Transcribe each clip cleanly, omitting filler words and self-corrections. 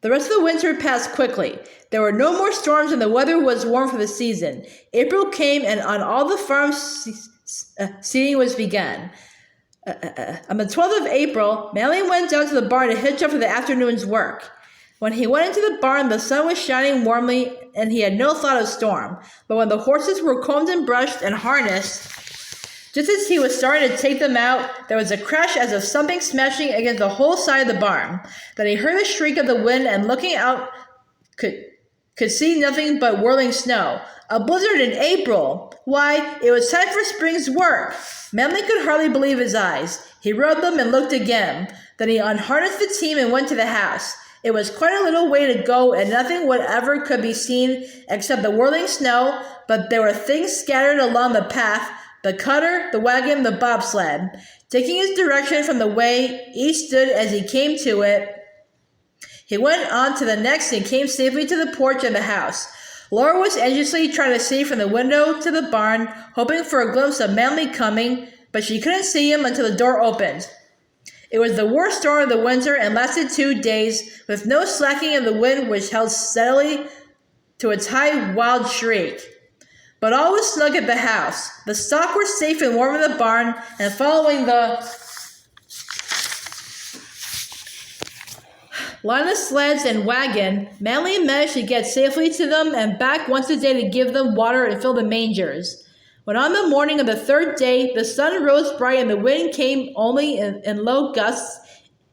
The rest of the winter passed quickly. There were no more storms and the weather was warm for the season. April came and on all the farms seeding was begun. On the 12th of April, Manly went down to the barn to hitch up for the afternoon's work. When he went into the barn, the sun was shining warmly and he had no thought of storm. But when the horses were combed and brushed and harnessed, just as he was starting to take them out, there was a crash as of something smashing against the whole side of the barn. Then he heard a shriek of the wind and looking out could see nothing but whirling snow. A blizzard in April! Why, it was time for spring's work! Manly could hardly believe his eyes. He rubbed them and looked again. Then he unharnessed the team and went to the house. It was quite a little way to go and nothing whatever could be seen except the whirling snow, but there were things scattered along the path, the cutter, the wagon, the bobsled. Taking his direction from the way each stood as he came to it, he went on to the next and came safely to the porch of the house. Laura was anxiously trying to see from the window to the barn, hoping for a glimpse of Manly coming, but she couldn't see him until the door opened. It was the worst storm of the winter and lasted 2 days, with no slacking of the wind which held steadily to its high wild shriek. But all was snug at the house. The stock were safe and warm in the barn, and following the line of sleds and wagon, Manly managed to get safely to them and back once a day to give them water and fill the mangers. When on the morning of the third day, the sun rose bright and the wind came only in low gusts,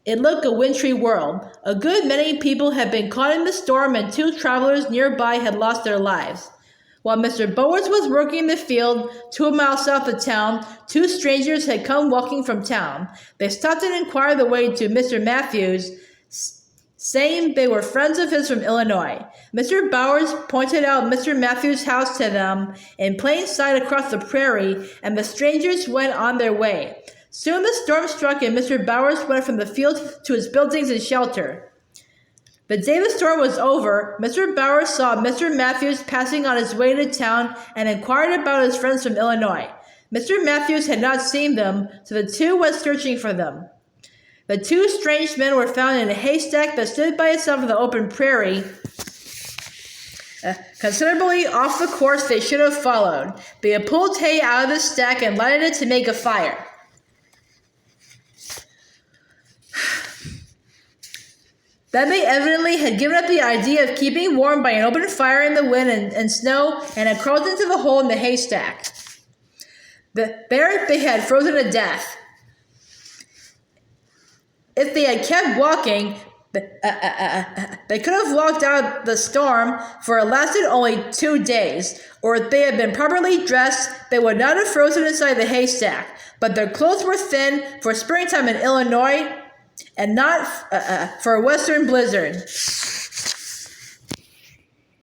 it looked a wintry world. A good many people had been caught in the storm and 2 travelers nearby had lost their lives. While Mr. Bowers was working in the field 2 miles south of town, 2 strangers had come walking from town. They stopped and inquired the way to Mr. Matthews, saying they were friends of his from Illinois. Mr. Bowers pointed out Mr. Matthews' house to them in plain sight across the prairie, and the strangers went on their way. Soon the storm struck and Mr. Bowers went from the field to his buildings and shelter. The day the storm was over, Mr. Bowers saw Mr. Matthews passing on his way to town and inquired about his friends from Illinois. Mr. Matthews had not seen them, so the 2 went searching for them. The 2 strange men were found in a haystack that stood by itself in the open prairie, considerably off the course they should have followed. They had pulled hay out of the stack and lighted it to make a fire. Then they evidently had given up the idea of keeping warm by an open fire in the wind and snow and had crawled into the hole in the haystack. There they had frozen to death. If they had kept walking, they could have walked out the storm, for it lasted only 2 days. Or if they had been properly dressed, they would not have frozen inside the haystack. But their clothes were thin for springtime in Illinois, and not for a western blizzard.